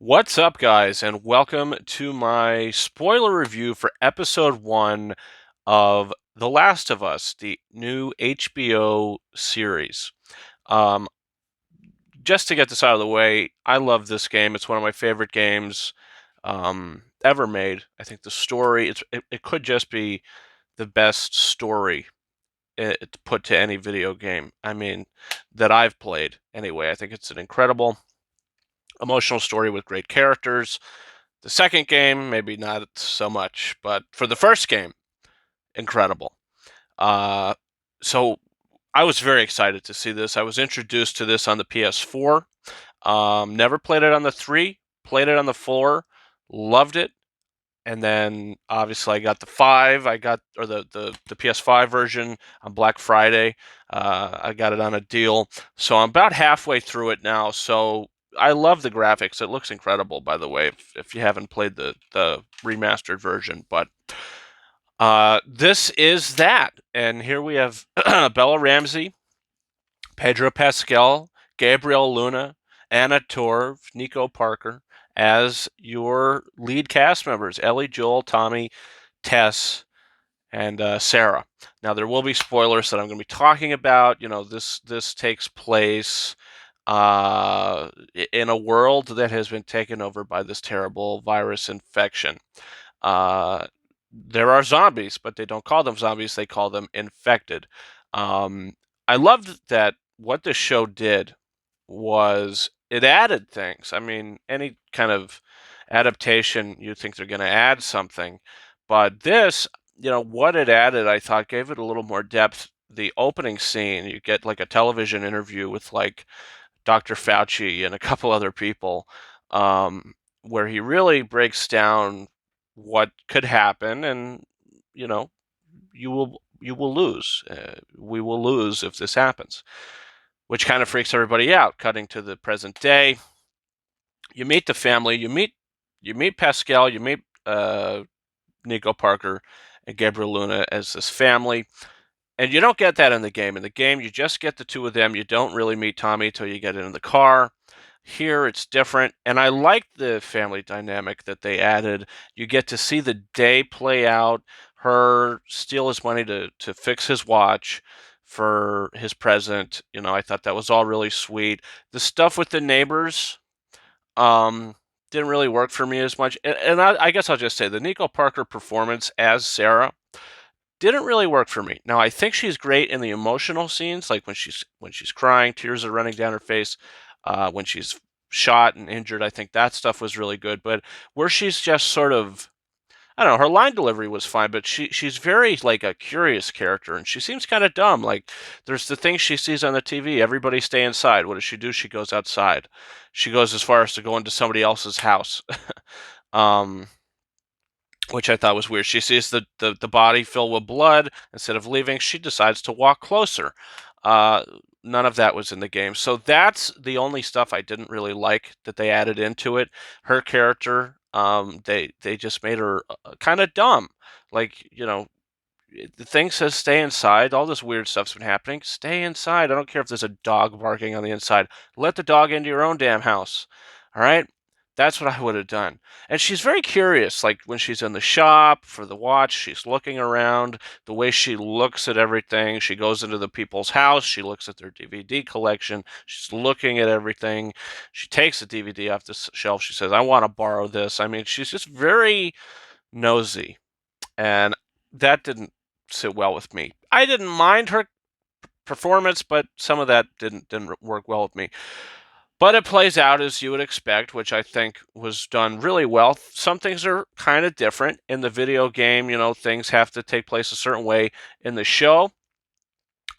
What's up, guys, and welcome to my spoiler review for episode 1 of The Last of Us, the new HBO series. Um, just to get this out of the way, I love this game. It's one of my favorite games ever made. I think the story, it could just be the best story put to any video game. I mean, that I've played anyway. I think it's an incredible emotional story with great characters. The second game, maybe not so much, but for the first game, incredible. Uh, so I was very excited to see this. I was introduced to this on the PS4. Never played it on the 3, played it on the 4, loved it. And then obviously I got the 5, the PS5 version on Black Friday. I got it on a deal. So I'm about halfway through it now. So I love the graphics. It looks incredible, by the way, if you haven't played the remastered version. But this is that. And here we have Bella Ramsey, Pedro Pascal, Gabriel Luna, Anna Torv, Nico Parker as your lead cast members: Ellie, Joel, Tommy, Tess, and Sarah. Now there will be spoilers that I'm going to be talking about. You know, this takes place in a world that has been taken over by this terrible virus infection. There are zombies, but they don't call them zombies; they call them infected. Um, I loved that what the show did was it added things. I mean, any kind of adaptation, you think they're going to add something, but this, what it added, I thought gave it a little more depth. The opening scene, you get like a television interview with like Dr. Fauci and a couple other people, where he really breaks down what could happen, and you know, you will lose. We will lose if this happens, which kind of freaks everybody out. Cutting to the present day, you meet the family. You meet Pascal. You meet Nico Parker and Gabriel Luna as this family. And you don't get that in the game. In the game, you just get the two of them. You don't really meet Tommy till you get in the car. Here, it's different. And I like the family dynamic that they added. You get to see the day play out, her steal his money to fix his watch for his present. I thought that was all really sweet. The stuff with the neighbors um, didn't really work for me as much. And I guess I'll just say the Nico Parker performance as Sarah didn't really work for me. Now I think she's great in the emotional scenes, like when she's crying, tears are running down her face, when she's shot and injured. I think that stuff was really good. But where she's just sort of, I don't know, her line delivery was fine, but she's very like a curious character, and she seems kind of dumb. Like there's the things she sees on the TV. Everybody stay inside. What does she do? She goes outside. She goes as far as to go into somebody else's house. um, which I thought was weird. She sees the body filled with blood. Instead of leaving, she decides to walk closer. Uh, None of that was in the game. So that's the only stuff I didn't really like that they added into it. Her character, they just made her kind of dumb. Like, the thing says stay inside. All this weird stuff's been happening. Stay inside. I don't care if there's a dog barking on the inside. Let the dog into your own damn house. All right? That's what I would have done. And she's very curious. Like when she's in the shop for the watch, she's looking around. The way she looks at everything. She goes into the people's house. She looks at their DVD collection. She's looking at everything. She takes the DVD off the shelf. She says, I want to borrow this. I mean, she's just very nosy. And that didn't sit well with me. I didn't mind her performance, but some of that didn't work well with me. But it plays out as you would expect, which I think was done really well. Some things are kind of different in the video game. Things have to take place a certain way. In the show,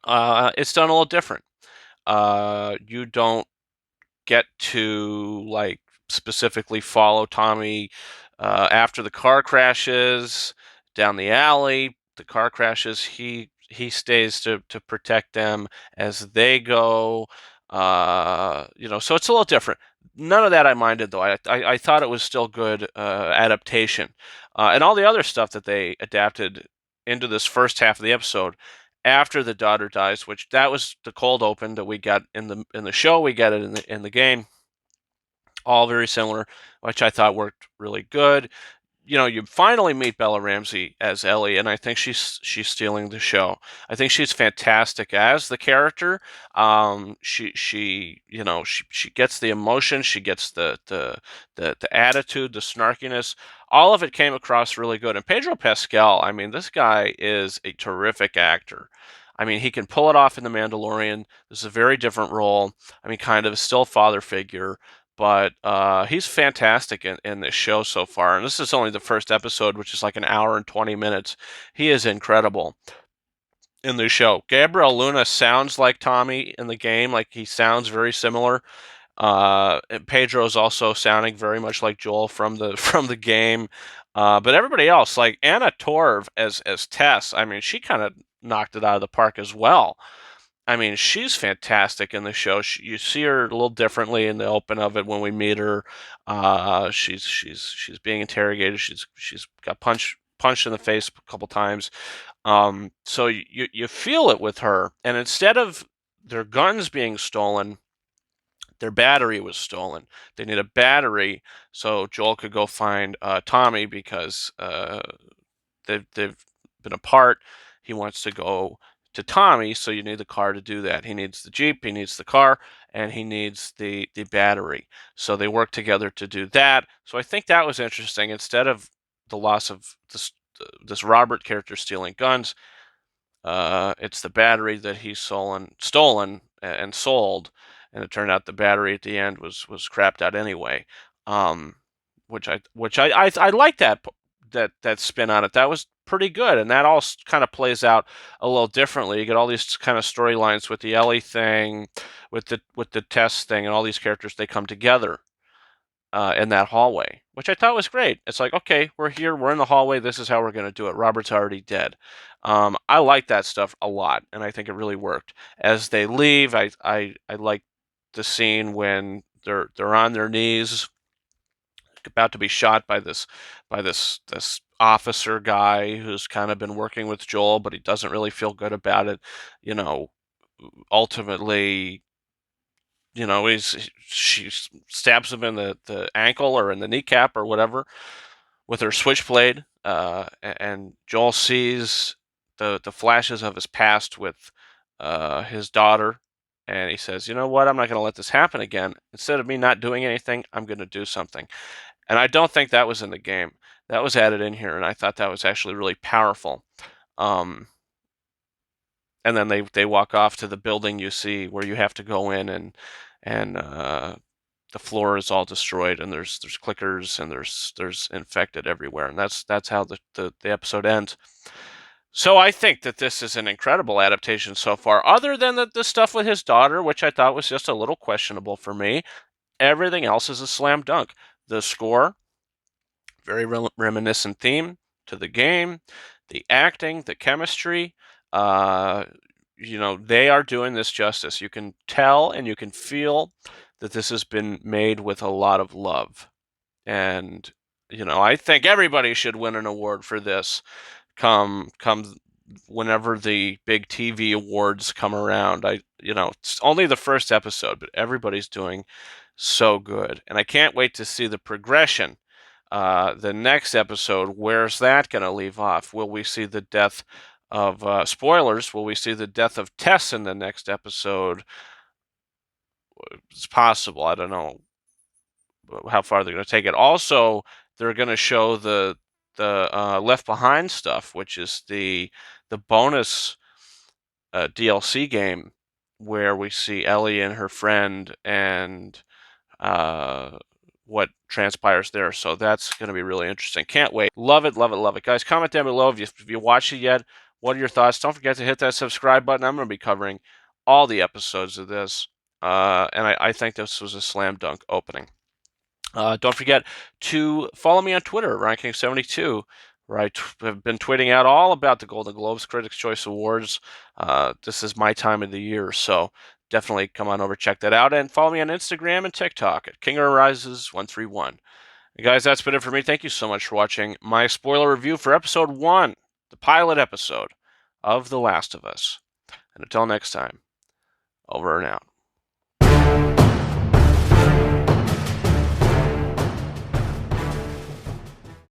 it's done a little different. You don't get to like specifically follow Tommy after the car crashes down the alley. The car crashes. He stays to protect them as they go. So it's a little different. None of that I minded though. I thought it was still good adaptation, and all the other stuff that they adapted into this first half of the episode after the daughter dies, which that was the cold open that we got in the show. We got it in the game. All very similar. which I thought worked really good. You finally meet Bella Ramsey as Ellie, and I think she's stealing the show. I think she's fantastic as the character. She gets the emotion, she gets the attitude, the snarkiness. All of it came across really good. And Pedro Pascal, I mean, this guy is a terrific actor. I mean, he can pull it off in The Mandalorian. This is a very different role. I mean, kind of still father figure, but he's fantastic in this show so far. And this is only the first episode, which is like an hour and 20 minutes. He is incredible in the show. Gabriel Luna sounds like Tommy in the game, like he sounds very similar. Pedro's also sounding very much like Joel from the from the game. But everybody else, like Anna Torv as Tess, I mean, she kind of knocked it out of the park as well. I mean, she's fantastic in the show. You see her a little differently in the open of it when we meet her. She's being interrogated. She's got punched in the face a couple times. So you feel it with her. And instead of their guns being stolen, their battery was stolen. They need a battery so Joel could go find Tommy because they've been apart. He wants to go to Tommy, so you need the car to do that. He needs the Jeep, he needs the car, and he needs the battery. So they work together to do that. So I think that was interesting. Instead of the loss of this Robert character stealing guns, it's the battery that he's stolen and sold, and it turned out the battery at the end was crapped out anyway. Um, which I like that spin on it. That was pretty good, and that all kind of plays out a little differently. You get all these kind of storylines with the Ellie thing, with the Tess thing, and all these characters. They come together in that hallway, which I thought was great. It's like, okay, we're here, we're in the hallway. This is how we're going to do it. Robert's already dead. I like that stuff a lot, and I think it really worked. As they leave, I like the scene when they're on their knees about to be shot by this officer guy who's kind of been working with Joel, but he doesn't really feel good about it. You know, ultimately, she stabs him in the ankle or in the kneecap or whatever with her switchblade, and Joel sees the flashes of his past with his daughter, and he says, "You know what? I'm not going to let this happen again. Instead of me not doing anything, I'm going to do something." And I don't think that was in the game. That was added in here, and I thought that was actually really powerful. Um, and then they walk off to the building you see where you have to go in, and the floor is all destroyed, and there's clickers, and there's infected everywhere, and that's how the episode ends. So I think that this is an incredible adaptation so far, other than the stuff with his daughter, which I thought was just a little questionable for me. Everything else is a slam dunk. The score, very reminiscent theme to the game, the acting, the chemistry. Uh, they are doing this justice. You can tell and you can feel that this has been made with a lot of love. And, I think everybody should win an award for this come whenever the big TV awards come around. It's only the first episode, but everybody's doing so good. And I can't wait to see the progression. The next episode, where's that going to leave off? Will we see the death of spoilers? Will we see the death of Tess in the next episode? It's possible. I don't know how far they're going to take it. Also, they're going to show the Left Behind stuff, which is the bonus DLC game where we see Ellie and her friend and what transpires there. So that's going to be really interesting. Can't wait. Love it, love it, love it. Guys, comment down below if you watched it yet. What are your thoughts? Don't forget to hit that subscribe button. I'm going to be covering all the episodes of this. And I think this was a slam dunk opening. Don't forget to follow me on Twitter, Ranking72, where I have been tweeting out all about the Golden Globes, Critics' Choice Awards. This is my time of the year, so definitely come on over, check that out, and follow me on Instagram and TikTok at KingArises131. Guys, that's been it for me. Thank you so much for watching my spoiler review for Episode 1, the pilot episode of The Last of Us. And until next time, over and out.